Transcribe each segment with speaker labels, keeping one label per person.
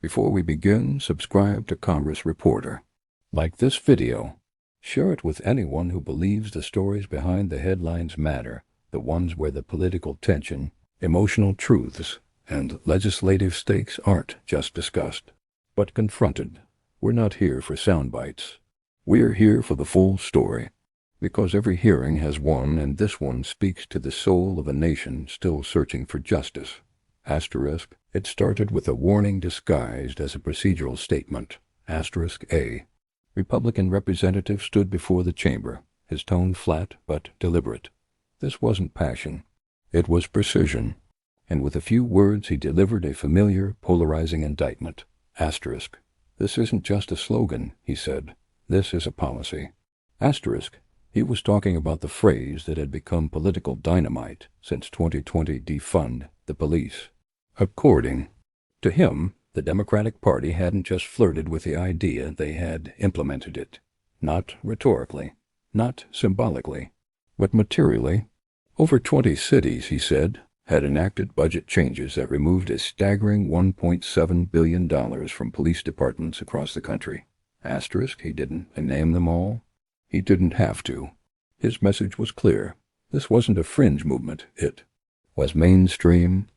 Speaker 1: Before we begin, subscribe to Congress Reporter. Like this video. Share it with anyone who believes the stories behind the headlines matter, the ones where the political tension, emotional truths, and legislative stakes aren't just discussed, but confronted. We're not here for sound bites. We're here for the full story. Because every hearing has one, and this one speaks to the soul of a nation still searching for justice. Asterisk, it started with a warning disguised as a procedural statement. Asterisk A. Republican representative stood before the chamber, his tone flat but deliberate. This wasn't passion. It was precision. And with a few words he delivered a familiar, polarizing indictment. Asterisk. This isn't just a slogan, he said. This is a policy. Asterisk. He was talking about the phrase that had become political dynamite since 2020 defund the police. According to him, the Democratic Party hadn't just flirted with the idea, they had implemented it. Not rhetorically, not symbolically, but materially. Over 20 cities, he said, had enacted budget changes that removed a staggering $1.7 billion from police departments across the country. Asterisk, he didn't name them all. He didn't have to. His message was clear. This wasn't a fringe movement. It was mainstream.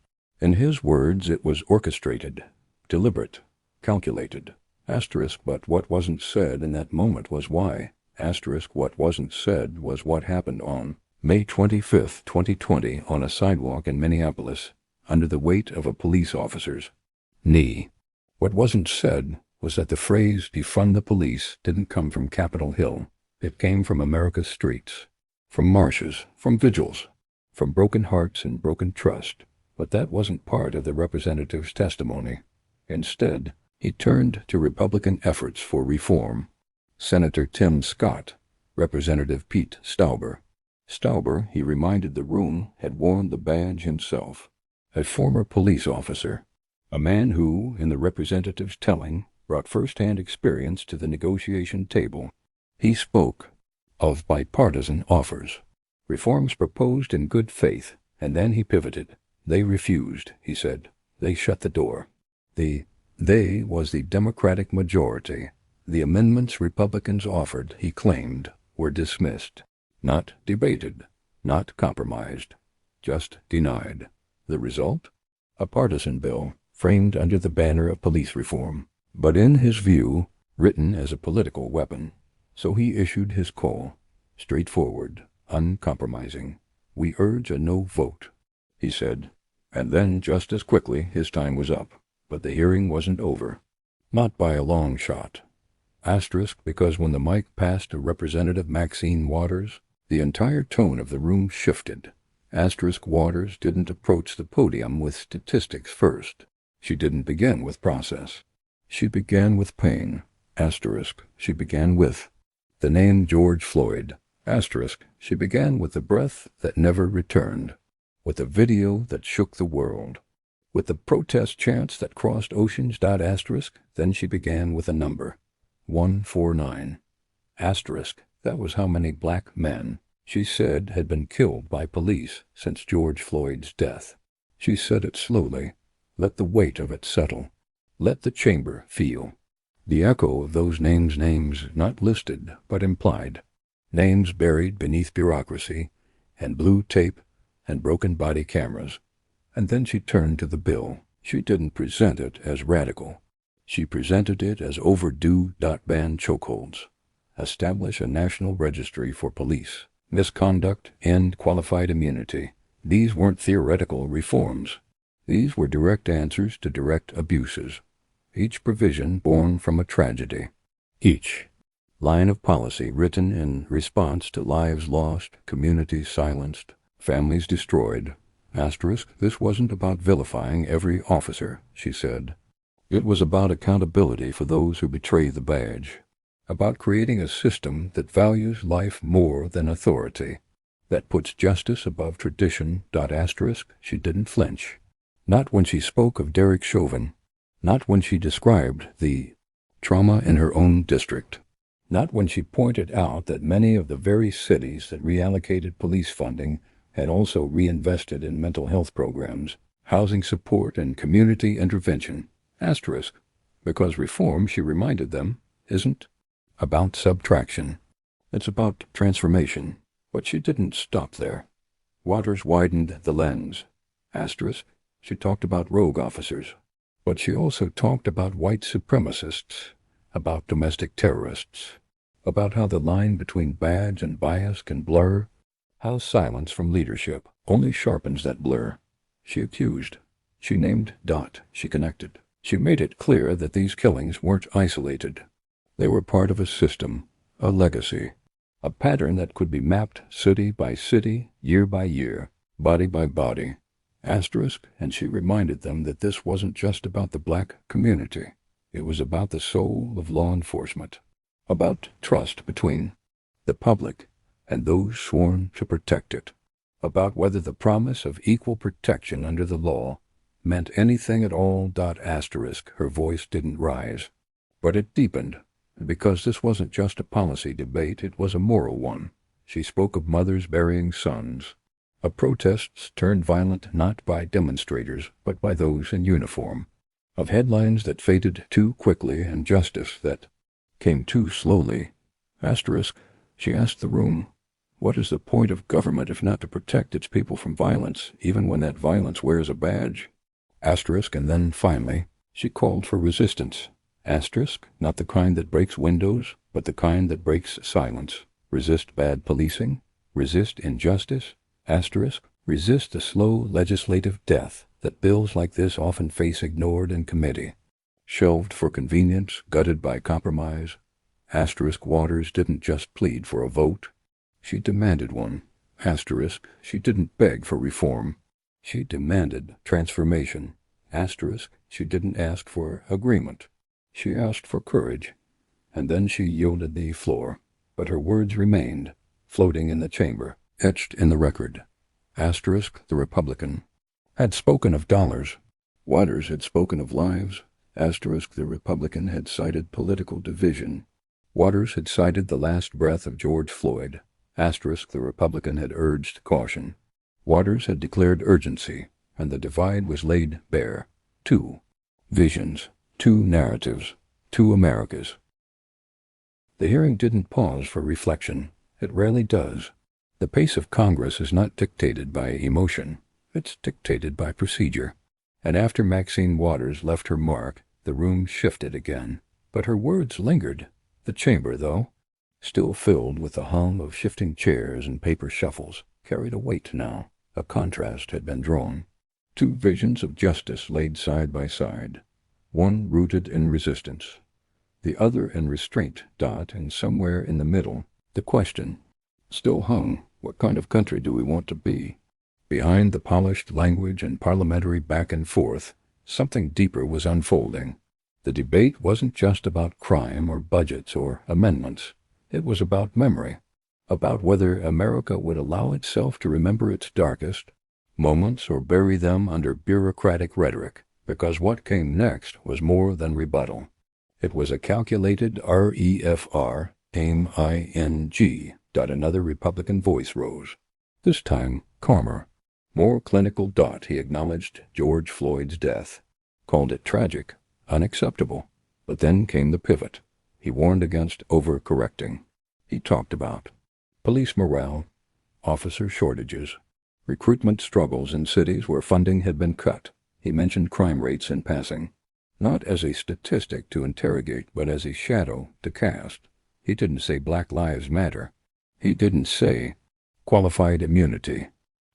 Speaker 1: In his words, it was orchestrated, deliberate, calculated. Asterisk, but what wasn't said in that moment was why. Asterisk, what wasn't said was what happened on May 25, 2020, on a sidewalk in Minneapolis, under the weight of a police officer's knee. What wasn't said was that the phrase defund the police didn't come from Capitol Hill. It came from America's streets, from marshes, from vigils, from broken hearts and broken trust. But that wasn't part of the representative's testimony. Instead, he turned to Republican efforts for reform. Senator Tim Scott, Representative Pete Stauber. Stauber, he reminded the room, had worn the badge himself. A former police officer. A man who, in the representative's telling, brought first-hand experience to the negotiation table. He spoke of bipartisan offers, reforms proposed in good faith, and then he pivoted. They refused, he said. They shut the door. The "they" was the Democratic majority. The amendments Republicans offered, he claimed, were dismissed. Not debated, not compromised, just denied. The result? A partisan bill, framed under the banner of police reform, but in his view, written as a political weapon. So he issued his call, straightforward, uncompromising. We urge a no vote, he said. And then, just as quickly, his time was up. But the hearing wasn't over. Not by a long shot. Asterisk, because when the mic passed to Representative Maxine Waters, the entire tone of the room shifted. Asterisk, Waters didn't approach the podium with statistics first. She didn't begin with process. She began with pain. Asterisk, she began with the name George Floyd. Asterisk, she began with the breath that never returned. With a video that shook the world. With the protest chants that crossed oceans. Asterisk, then she began with a number. 149. Asterisk, that was how many black men, she said, had been killed by police since George Floyd's death. She said it slowly. Let the weight of it settle. Let the chamber feel. The echo of those names not listed, but implied. Names buried beneath bureaucracy and blue tape and broken body cameras. And then she turned to the bill. She didn't present it as radical. She presented it as overdue. Ban chokeholds. Establish a national registry for police misconduct, end qualified immunity. These weren't theoretical reforms. These were direct answers to direct abuses. Each provision born from a tragedy. Each line of policy written in response to lives lost, communities silenced, families destroyed. Asterisk, this wasn't about vilifying every officer, she said. It was about accountability for those who betray the badge. About creating a system that values life more than authority. That puts justice above tradition. Asterisk, she didn't flinch. Not when she spoke of Derek Chauvin. Not when she described the trauma in her own district. Not when she pointed out that many of the very cities that reallocated police funding had also reinvested in mental health programs, housing support, and community intervention. Asterisk, Because reform, she reminded them, isn't about subtraction. It's about transformation. But she didn't stop there. Waters widened the lens. Asterisk, she talked about rogue officers. But she also talked about white supremacists, about domestic terrorists, about how the line between badge and bias can blur, how silence from leadership only sharpens that blur. She accused. She named. She connected. She made it clear that these killings weren't isolated. They were part of a system, a legacy, a pattern that could be mapped city by city, year by year, body by body. Asterisk, and she reminded them that this wasn't just about the black community. It was about the soul of law enforcement, about trust between the public and those sworn to protect it, about whether the promise of equal protection under the law meant anything at all. Asterisk, her voice didn't rise, but it deepened, because this wasn't just a policy debate, it was a moral one. She spoke of mothers burying sons, of protests turned violent not by demonstrators but by those in uniform, of headlines that faded too quickly and justice that came too slowly. Asterisk, she asked the room, what is the point of government if not to protect its people from violence, even when that violence wears a badge? Asterisk, and then finally, she called for resistance. Asterisk, not the kind that breaks windows, but the kind that breaks silence. Resist bad policing. Resist injustice. Asterisk, resist the slow legislative death that bills like this often face, ignored in committee, shelved for convenience, gutted by compromise. Asterisk, Waters didn't just plead for a vote. She demanded one. Asterisk, she didn't beg for reform. She demanded transformation. Asterisk, she didn't ask for agreement. She asked for courage. And then she yielded the floor. But her words remained, floating in the chamber, etched in the record. Asterisk, the Republican, had spoken of dollars. Waters had spoken of lives. Asterisk, the Republican had cited political division. Waters had cited the last breath of George Floyd. Asterisk, the Republican had urged caution. Waters had declared urgency, and the divide was laid bare. Two visions, two narratives, two Americas. The hearing didn't pause for reflection. It rarely does. The pace of Congress is not dictated by emotion. It's dictated by procedure. And after Maxine Waters left her mark, the room shifted again. But her words lingered. The chamber, though, still filled with the hum of shifting chairs and paper shuffles, carried a weight now. A contrast had been drawn. Two visions of justice laid side by side, one rooted in resistance, the other in restraint. And somewhere in the middle, the question still hung, what kind of country do we want to be? Behind the polished language and parliamentary back and forth, something deeper was unfolding. The debate wasn't just about crime or budgets or amendments. It was about memory, about whether America would allow itself to remember its darkest moments or bury them under bureaucratic rhetoric, because what came next was more than rebuttal. It was a calculated REFR, aim-ing. Another Republican voice rose. This time, calmer, more clinical. He acknowledged George Floyd's death, called it tragic, unacceptable. But then came the pivot. He warned against overcorrecting. He talked about police morale, officer shortages, recruitment struggles in cities where funding had been cut. He mentioned crime rates in passing, not as a statistic to interrogate, but as a shadow to cast. He didn't say Black Lives Matter. He didn't say qualified immunity.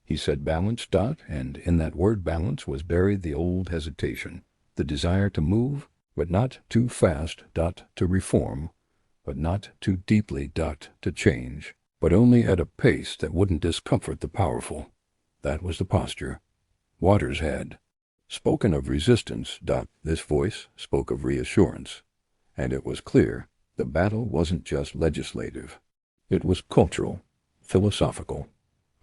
Speaker 1: He said balance. And in that word balance was buried the old hesitation, the desire to move, but not too fast. To reform, but not too deeply. To change, but only at a pace that wouldn't discomfort the powerful. That was the posture Waters had. Spoken of resistance. This voice spoke of reassurance. And it was clear the battle wasn't just legislative. It was cultural, philosophical,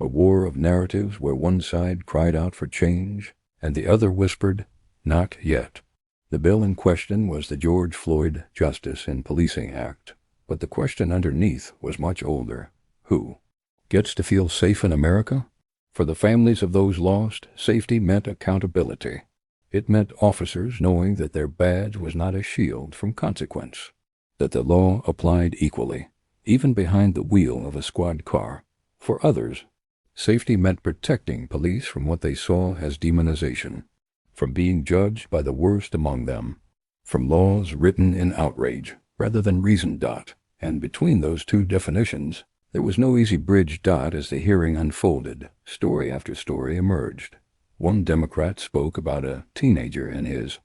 Speaker 1: a war of narratives where one side cried out for change and the other whispered, not yet. The bill in question was the George Floyd Justice in Policing Act, but the question underneath was much older. Who gets to feel safe in America? For the families of those lost, safety meant accountability. It meant officers knowing that their badge was not a shield from consequence, that the law applied equally, even behind the wheel of a squad car. For others, safety meant protecting police from what they saw as demonization, from being judged by the worst among them, from laws written in outrage rather than reason. And between those two definitions, there was no easy bridge. As the hearing unfolded, story after story emerged. One Democrat spoke about a teenager in his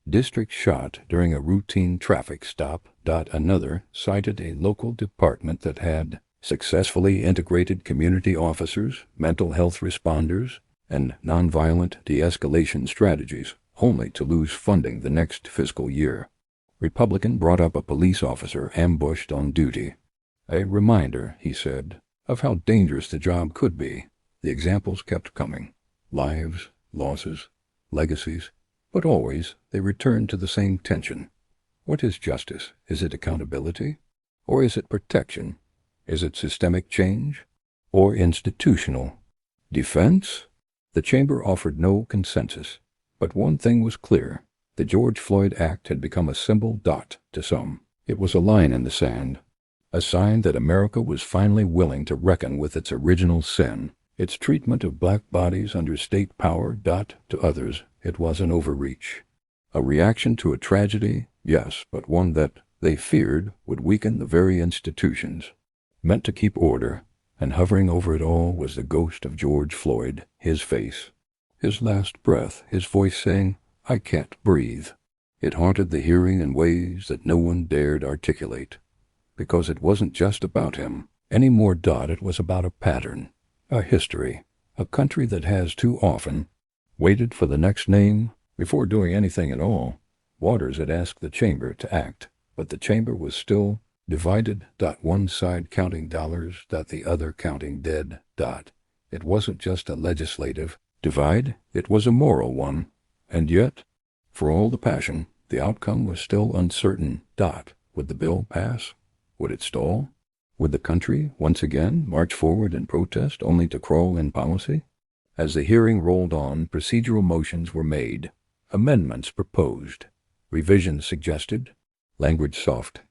Speaker 1: district shot during a routine traffic stop. Another cited a local department that had successfully integrated community officers, mental health responders, and nonviolent de-escalation strategies, only to lose funding the next fiscal year. Republican brought up a police officer ambushed on duty. A reminder, he said, of how dangerous the job could be. The examples kept coming. Lives, losses, legacies, but always they returned to the same tension. What is justice? Is it accountability? Or is it protection? Is it systemic change? Or institutional defense? The chamber offered no consensus, but one thing was clear. The George Floyd Act had become a symbol. To some, it was a line in the sand, a sign that America was finally willing to reckon with its original sin, its treatment of black bodies under state power. To others, it was an overreach, a reaction to a tragedy, yes, but one that they feared would weaken the very institutions meant to keep order, and hovering over it all was the ghost of George Floyd, his face, his last breath, his voice saying, "I can't breathe." It haunted the hearing in ways that no one dared articulate, because it wasn't just about him anymore. It was about a pattern, a history, a country that has too often waited for the next name before doing anything at all. Waters had asked the chamber to act, but the chamber was still divided. One side counting dollars, the other counting dead. It wasn't just a legislative divide, it was a moral one. And yet, for all the passion, the outcome was still uncertain. Would the bill pass? Would it stall? Would the country once again march forward in protest only to crawl in policy? As the hearing rolled on, procedural motions were made, amendments proposed, revisions suggested, language soft.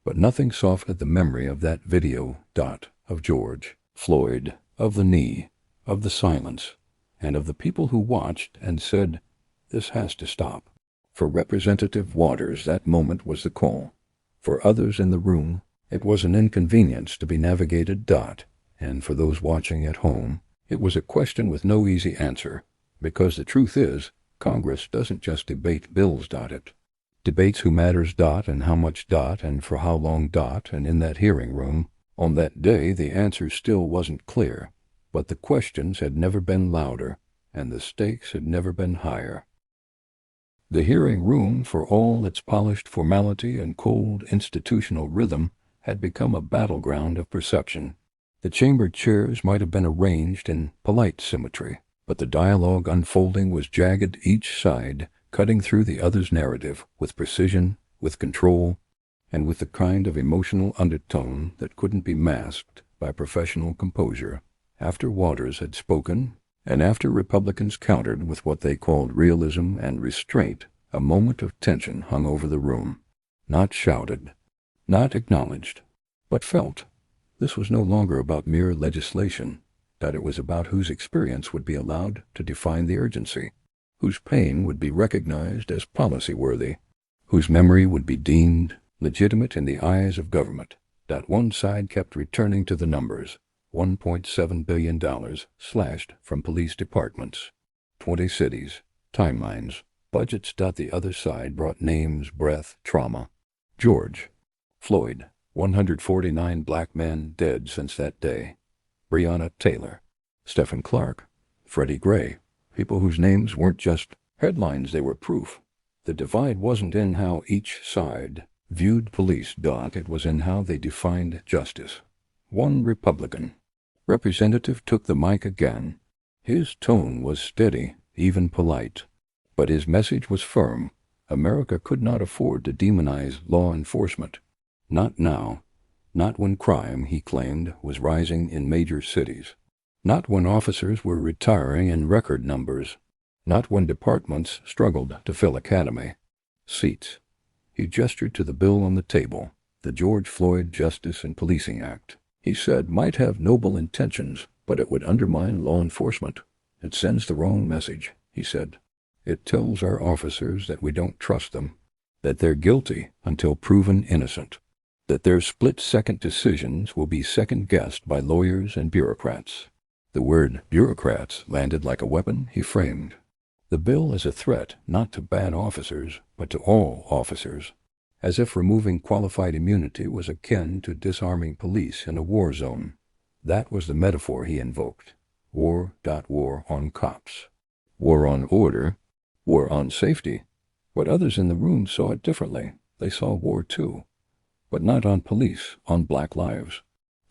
Speaker 1: But nothing softened the memory of that video. Of George Floyd, of the knee, of the silence, and of the people who watched and said, "This has to stop." For Representative Waters, that moment was the call. For others in the room, it was an inconvenience to be navigated. And for those watching at home, it was a question with no easy answer, because the truth is, Congress doesn't just debate bills. It debates who matters. And how much. And for how long. And in that hearing room, on that day, the answer still wasn't clear, but the questions had never been louder, and the stakes had never been higher. The hearing room, for all its polished formality and cold institutional rhythm, had become a battleground of perception. The chamber chairs might have been arranged in polite symmetry, but the dialogue unfolding was jagged, each side cutting through the other's narrative with precision, with control, and with the kind of emotional undertone that couldn't be masked by professional composure. After Waters had spoken, and after Republicans countered with what they called realism and restraint, a moment of tension hung over the room. Not shouted, not acknowledged, but felt. This was no longer about mere legislation, that it was about whose experience would be allowed to define the urgency, whose pain would be recognized as policy-worthy, whose memory would be deemed legitimate in the eyes of government. One side kept returning to the numbers. $1.7 billion slashed from police departments, 20 cities, timelines, budgets. The other side brought names, breath, trauma. George Floyd, 149 black men dead since that day. Breonna Taylor, Stephen Clark, Freddie Gray, people whose names weren't just headlines, they were proof. The divide wasn't in how each side viewed police. It was in how they defined justice. One Republican representative took the mic again. His tone was steady, even polite, but his message was firm. America could not afford to demonize law enforcement. Not now. Not when crime, he claimed, was rising in major cities. Not when officers were retiring in record numbers. Not when departments struggled to fill academy seats. He gestured to the bill on the table, the George Floyd Justice and Policing Act. He said might have noble intentions, but it would undermine law enforcement. It sends the wrong message, he said. It tells our officers that we don't trust them, that they're guilty until proven innocent, that their split-second decisions will be second-guessed by lawyers and bureaucrats. The word bureaucrats landed like a weapon he framed. The bill is a threat not to bad officers, but to all officers, as if removing qualified immunity was akin to disarming police in a war zone. That was the metaphor he invoked. War on cops. War on order. War on safety. But others in the room saw it differently. They saw war too. But not on police, on black lives.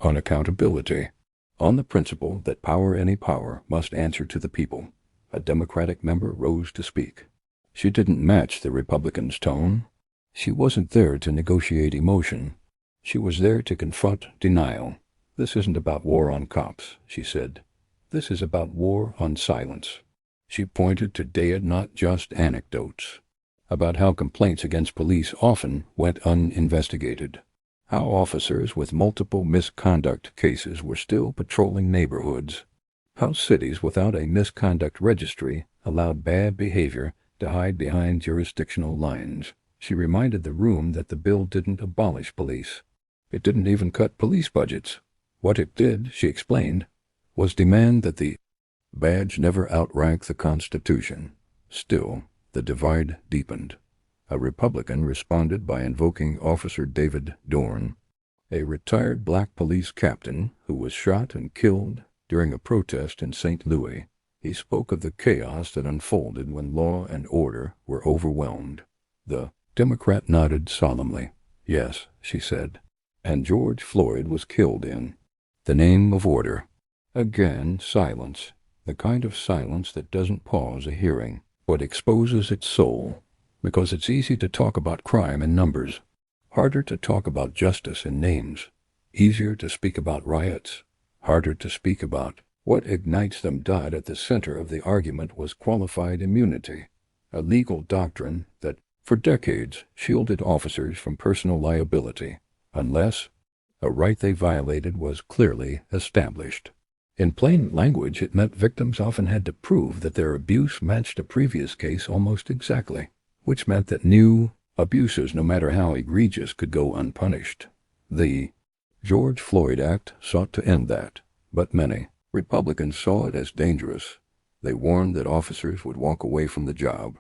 Speaker 1: On accountability. On the principle that any power must answer to the people. A Democratic member rose to speak. She didn't match the Republicans' tone. She wasn't there to negotiate emotion. She was there to confront denial. This isn't about war on cops, she said. This is about war on silence. She pointed to data, not just anecdotes, about how complaints against police often went uninvestigated, how officers with multiple misconduct cases were still patrolling neighborhoods, how cities without a misconduct registry allowed bad behavior to hide behind jurisdictional lines. She reminded the room that the bill didn't abolish police. It didn't even cut police budgets. What it did, she explained, was demand that the badge never outrank the Constitution. Still, the divide deepened. A Republican responded by invoking Officer David Dorn, a retired black police captain who was shot and killed during a protest in St. Louis. He spoke of the chaos that unfolded when law and order were overwhelmed. The Democrat nodded solemnly. Yes, she said. And George Floyd was killed in the name of order. Again, silence. The kind of silence that doesn't pause a hearing, but exposes its soul. Because it's easy to talk about crime in numbers. Harder to talk about justice in names. Easier to speak about riots. Harder to speak about what ignites them. At the center of the argument was qualified immunity, a legal doctrine that, for decades, shielded officers from personal liability, unless a right they violated was clearly established. In plain language, it meant victims often had to prove that their abuse matched a previous case almost exactly, which meant that new abuses, no matter how egregious, could go unpunished. The George Floyd Act sought to end that, but many Republicans saw it as dangerous. They warned that officers would walk away from the job,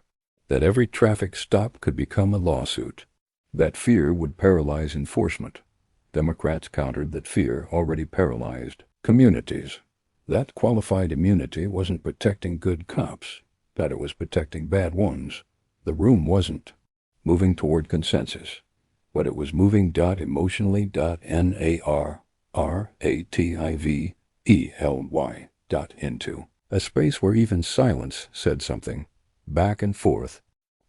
Speaker 1: that every traffic stop could become a lawsuit, that fear would paralyze enforcement. Democrats countered that fear already paralyzed communities, that qualified immunity wasn't protecting good cops, that it was protecting bad ones. The room wasn't moving toward consensus, but it was moving emotionally NARRATIVELY into a space where even silence said something. Back and forth,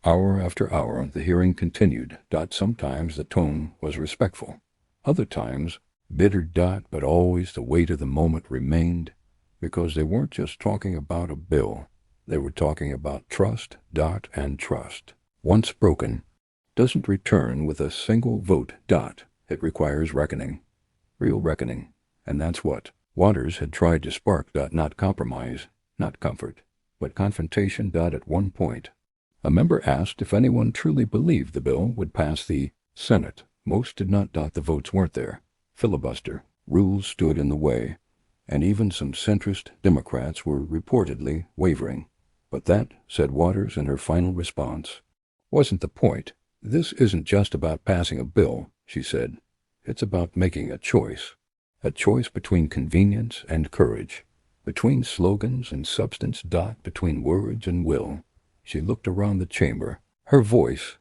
Speaker 1: hour after hour, the hearing continued. Sometimes the tone was respectful, other times bitter. But always the weight of the moment remained, because they weren't just talking about a bill. They were talking about trust. And trust, once broken, doesn't return with a single vote. It requires reckoning, real reckoning, and that's what Waters had tried to spark. Not compromise, not comfort, but confrontation. At one point, a member asked if anyone truly believed the bill would pass the Senate. Most did not. The votes weren't there. Filibuster rules stood in the way, and even some centrist Democrats were reportedly wavering. But that, said Waters in her final response, wasn't the point. This isn't just about passing a bill, she said. It's about making a choice between convenience and courage, between slogans and substance. Between words and will. She looked around the chamber, her voice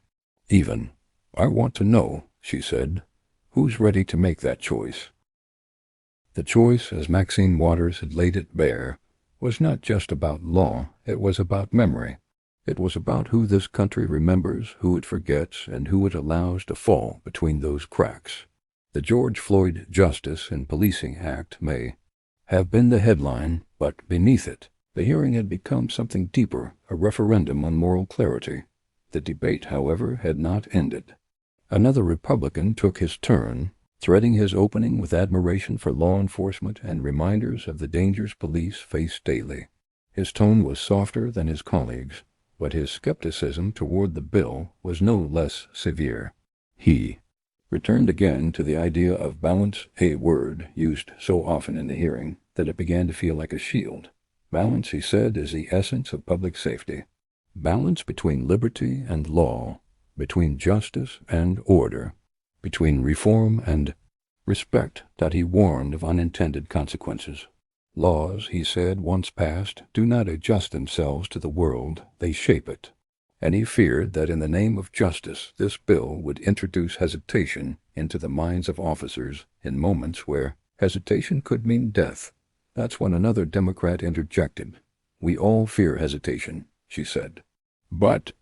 Speaker 1: even. I want to know, she said, who's ready to make that choice? The choice, as Maxine Waters had laid it bare, was not just about law, it was about memory. It was about who this country remembers, who it forgets, and who it allows to fall between those cracks. The George Floyd Justice and Policing Act may have been the headline, but beneath it, The hearing had become something deeper, a referendum on moral clarity. The debate, however, had not ended. Another Republican took his turn, threading his opening with admiration for law enforcement and reminders of the dangers police face daily. His tone was softer than his colleagues, but his skepticism toward the bill was no less severe. He returned again to the idea of balance, a word used so often in the hearing that it began to feel like a shield. Balance, he said, is the essence of public safety. Balance between liberty and law, between justice and order, between reform and respect, that he warned of unintended consequences. Laws, he said, once passed, do not adjust themselves to the world, they shape it. And he feared that in the name of justice this bill would introduce hesitation into the minds of officers in moments where hesitation could mean death. That's when another Democrat interjected. "We all fear hesitation," she said. "But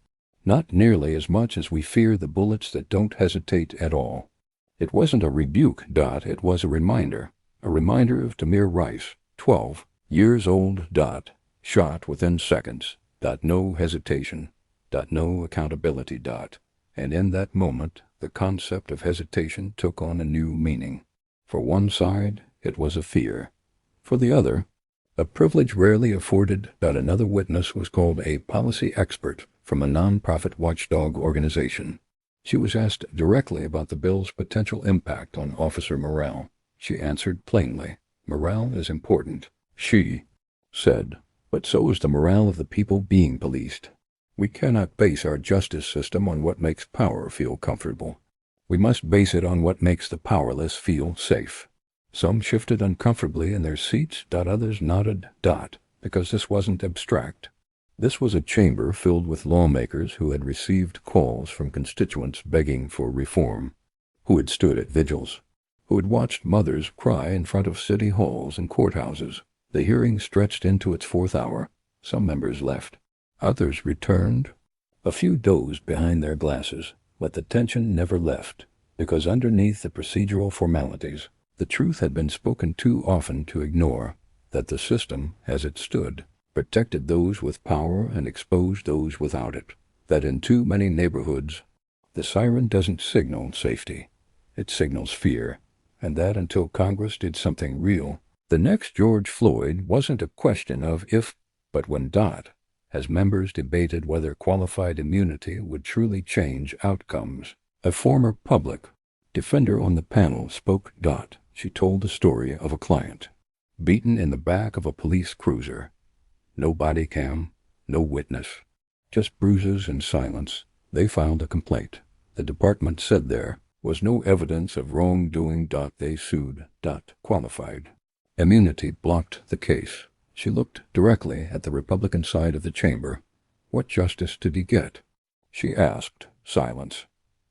Speaker 1: not nearly as much as we fear the bullets that don't hesitate at all." It wasn't a rebuke, it was a reminder of Tamir Rice, 12 years old, shot within seconds, no hesitation, no accountability, and in that moment the concept of hesitation took on a new meaning. For one side, it was a fear. For the other, a privilege rarely afforded. Another witness was called a policy expert from a non-profit watchdog organization. She was asked directly about the bill's potential impact on officer morale. She answered plainly, "Morale is important," she said, "but so is the morale of the people being policed. We cannot base our justice system on what makes power feel comfortable. We must base it on what makes the powerless feel safe." Some shifted uncomfortably in their seats, others nodded, because this wasn't abstract. This was a chamber filled with lawmakers who had received calls from constituents begging for reform, who had stood at vigils, who had watched mothers cry in front of city halls and courthouses. The hearing stretched into its fourth hour. Some members left. Others returned. A few dozed behind their glasses, but the tension never left, because underneath the procedural formalities, the truth had been spoken too often to ignore, that the system, as it stood, protected those with power and exposed those without it, that in too many neighborhoods the siren doesn't signal safety, it signals fear, and that until Congress did something real, the next George Floyd wasn't a question of if, but when, as members debated whether qualified immunity would truly change outcomes. A former public defender on the panel spoke. She told the story of a client, beaten in the back of a police cruiser. No body cam, no witness, just bruises and silence. They filed a complaint. The department said there was no evidence of wrongdoing. They sued. Qualified immunity blocked the case. She looked directly at the Republican side of the chamber. "What justice did he get?" she asked. Silence.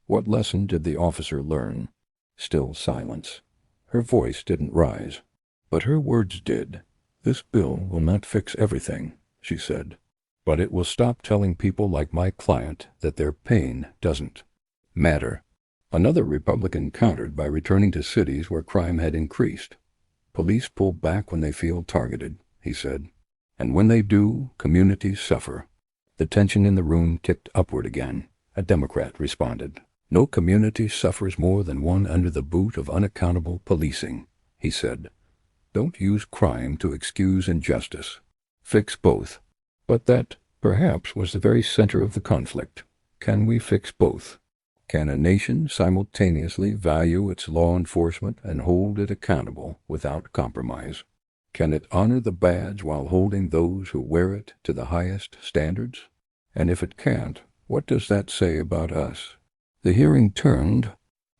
Speaker 1: "What lesson did the officer learn?" Still silence. Her voice didn't rise, but her words did. "This bill will not fix everything," she said, "but it will stop telling people like my client that their pain doesn't matter." Another Republican countered by returning to cities where crime had increased. "Police pull back when they feel targeted," he said, "and when they do, communities suffer." The tension in the room ticked upward again. A Democrat responded. "No community suffers more than one under the boot of unaccountable policing," he said. "Don't use crime to excuse injustice. Fix both." But that, perhaps, was the very center of the conflict. Can we fix both? Can a nation simultaneously value its law enforcement and hold it accountable without compromise? Can it honor the badge while holding those who wear it to the highest standards? And if it can't, what does that say about us? The hearing turned,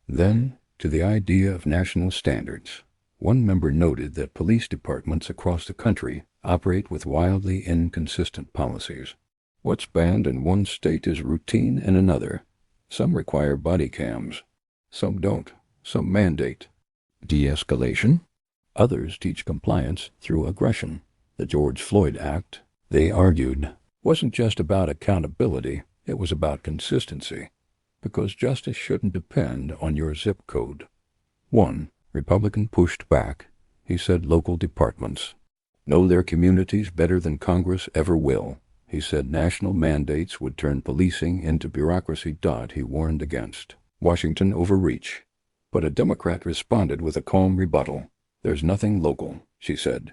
Speaker 1: then, to the idea of national standards. One member noted that police departments across the country operate with wildly inconsistent policies. What's banned in one state is routine in another. Some require body cams. Some don't. Some mandate de-escalation. Others teach compliance through aggression. The George Floyd Act, they argued, wasn't just about accountability, it was about consistency. Because justice shouldn't depend on your zip code. One Republican pushed back. He said local departments know their communities better than Congress ever will. He said national mandates would turn policing into bureaucracy. He warned against Washington overreach. But a Democrat responded with a calm rebuttal. There's nothing local, she said,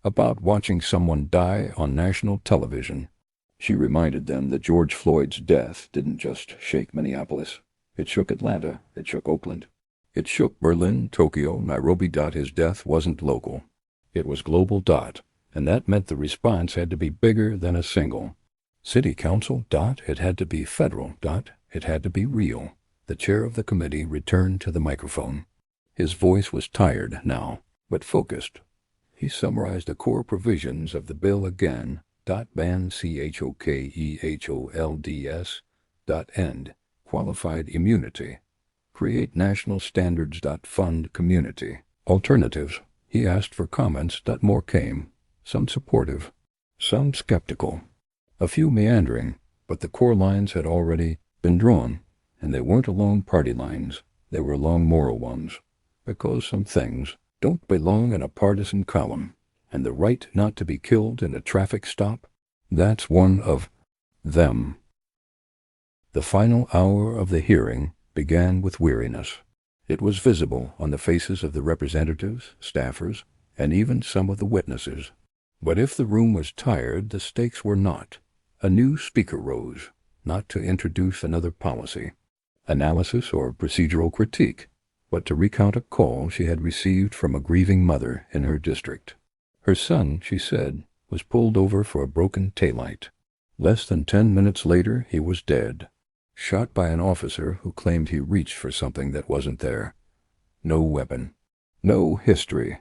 Speaker 1: about watching someone die on national television. She reminded them that George Floyd's death didn't just shake Minneapolis. It shook Atlanta. It shook Oakland. It shook Berlin, Tokyo, Nairobi. His death wasn't local. It was global. And that meant the response had to be bigger than a single city council. It had to be federal. It had to be real. The chair of the committee returned to the microphone. His voice was tired now, but focused. He summarized the core provisions of the bill again. Ban CHOKEHOLDS. End qualified immunity. Create national standards. Fund community alternatives. He asked for comments. More came. Some supportive, some skeptical, a few meandering, but the core lines had already been drawn, and they weren't along party lines, they were along moral ones, because some things don't belong in a partisan column, and the right not to be killed in a traffic stop, that's one of them. The final hour of the hearing began with weariness. It was visible on the faces of the representatives, staffers, and even some of the witnesses. But if the room was tired, the stakes were not. A new speaker rose, not to introduce another policy, analysis, or procedural critique, but to recount a call she had received from a grieving mother in her district. Her son, she said, was pulled over for a broken taillight. Less than 10 minutes later, he was dead, shot by an officer who claimed he reached for something that wasn't there. No weapon, no history,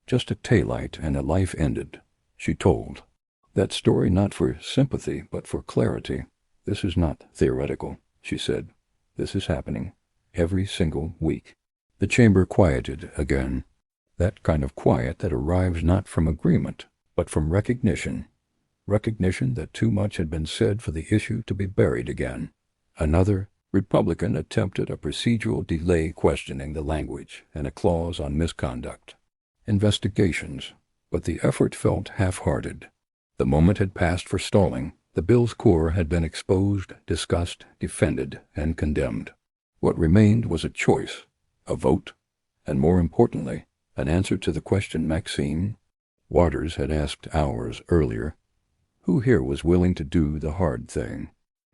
Speaker 1: just a taillight, and a life ended. She told that story not for sympathy, but for clarity. This is not theoretical, she said. This is happening every single week. The chamber quieted again. That kind of quiet that arrives not from agreement, but from recognition. Recognition that too much had been said for the issue to be buried again. Another Republican attempted a procedural delay, questioning the language and a clause on misconduct. Investigations. But the effort felt half-hearted. The moment had passed for stalling. The bill's core had been exposed, discussed, defended, and condemned. What remained was a choice, a vote, and more importantly, an answer to the question Maxine Waters had asked hours earlier. Who here was willing to do the hard thing?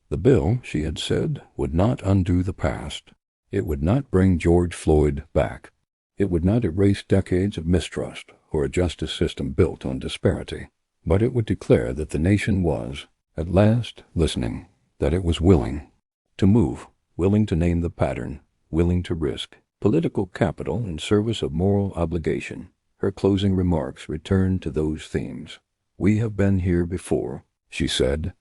Speaker 1: The bill, she had said, would not undo the past. It would not bring George Floyd back. It would not erase decades of mistrust or a justice system built on disparity, but it would declare that the nation was, at last, listening, that it was willing to move, willing to name the pattern, willing to risk political capital in service of moral obligation. Her closing remarks returned to those themes. We have been here before, she said.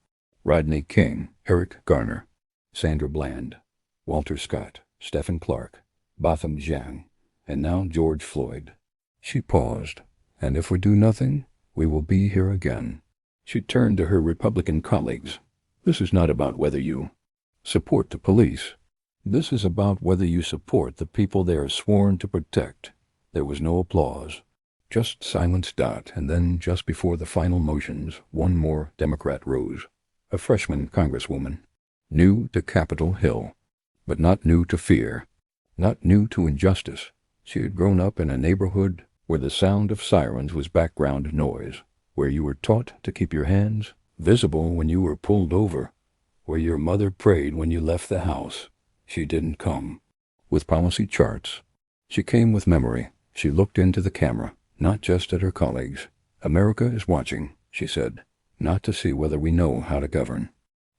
Speaker 1: Rodney King, Eric Garner, Sandra Bland, Walter Scott, Stephen Clark, Botham Jean, and now George Floyd. She paused. And if we do nothing, we will be here again. She turned to her Republican colleagues. This is not about whether you support the police. This is about whether you support the people they are sworn to protect. There was no applause. Just silence. And then, just before the final motions, one more Democrat rose. A freshman congresswoman. New to Capitol Hill. But not new to fear. Not new to injustice. She had grown up in a neighborhood where the sound of sirens was background noise, where you were taught to keep your hands visible when you were pulled over, where your mother prayed when you left the house. She didn't come with policy charts. She came with memory. She looked into the camera, not just at her colleagues. America is watching, she said, not to see whether we know how to govern,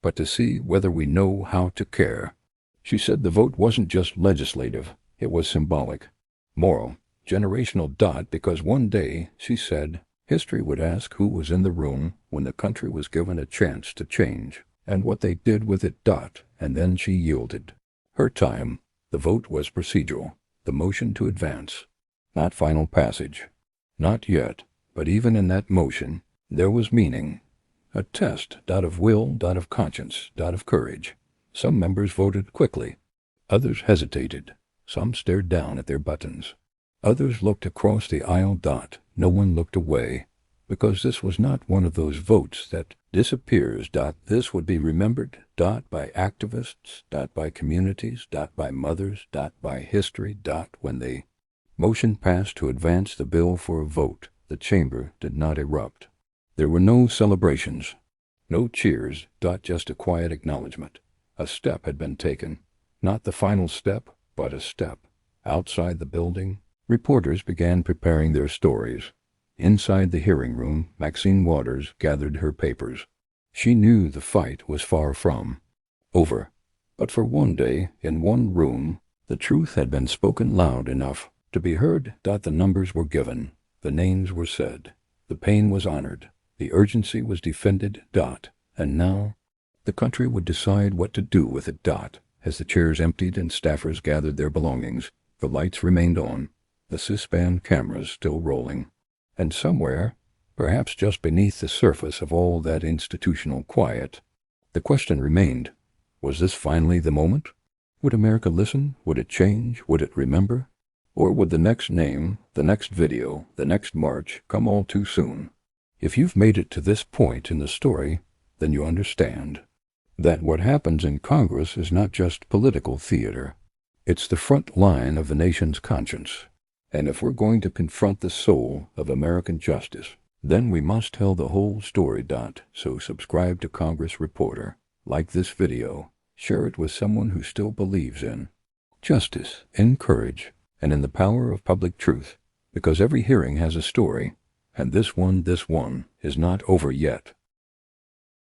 Speaker 1: but to see whether we know how to care. She said the vote wasn't just legislative, it was symbolic, moral, generational. Because one day, she said, history would ask who was in the room when the country was given a chance to change, and what they did with it. And then she yielded. Her time. The vote was procedural, the motion to advance, not final passage. Not yet, but even in that motion, there was meaning. A test. Of will. Of conscience. Of courage. Some members voted quickly. Others hesitated. Some stared down at their buttons. Others looked across the aisle. No one looked away. because this was not one of those votes that disappears. This would be remembered by activists, by communities, by mothers, by history. When the motion passed to advance the bill for a vote, the chamber did not erupt. There were no celebrations, no cheers. Just a quiet acknowledgement. A step had been taken, not the final step, but a step. Outside the building, reporters began preparing their stories. Inside the hearing room, Maxine Waters gathered her papers. She knew the fight was far from over. But for one day, in one room, the truth had been spoken loud enough to be heard. The numbers were given, the names were said, the pain was honored, the urgency was defended. And now, the country would decide what to do with it. As the chairs emptied and staffers gathered their belongings, the lights remained on, the C-SPAN cameras still rolling. And somewhere, perhaps just beneath the surface of all that institutional quiet, the question remained, was this finally the moment? Would America listen? Would it change? Would it remember? Or would the next name, the next video, the next march come all too soon? If you've made it to this point in the story, then you understand that what happens in Congress is not just political theater. It's the front line of the nation's conscience. And if we're going to confront the soul of American justice, then we must tell the whole story. So subscribe to Congress Reporter, like this video, share it with someone who still believes in justice, in courage, and in the power of public truth, because every hearing has a story, and this one is not over yet.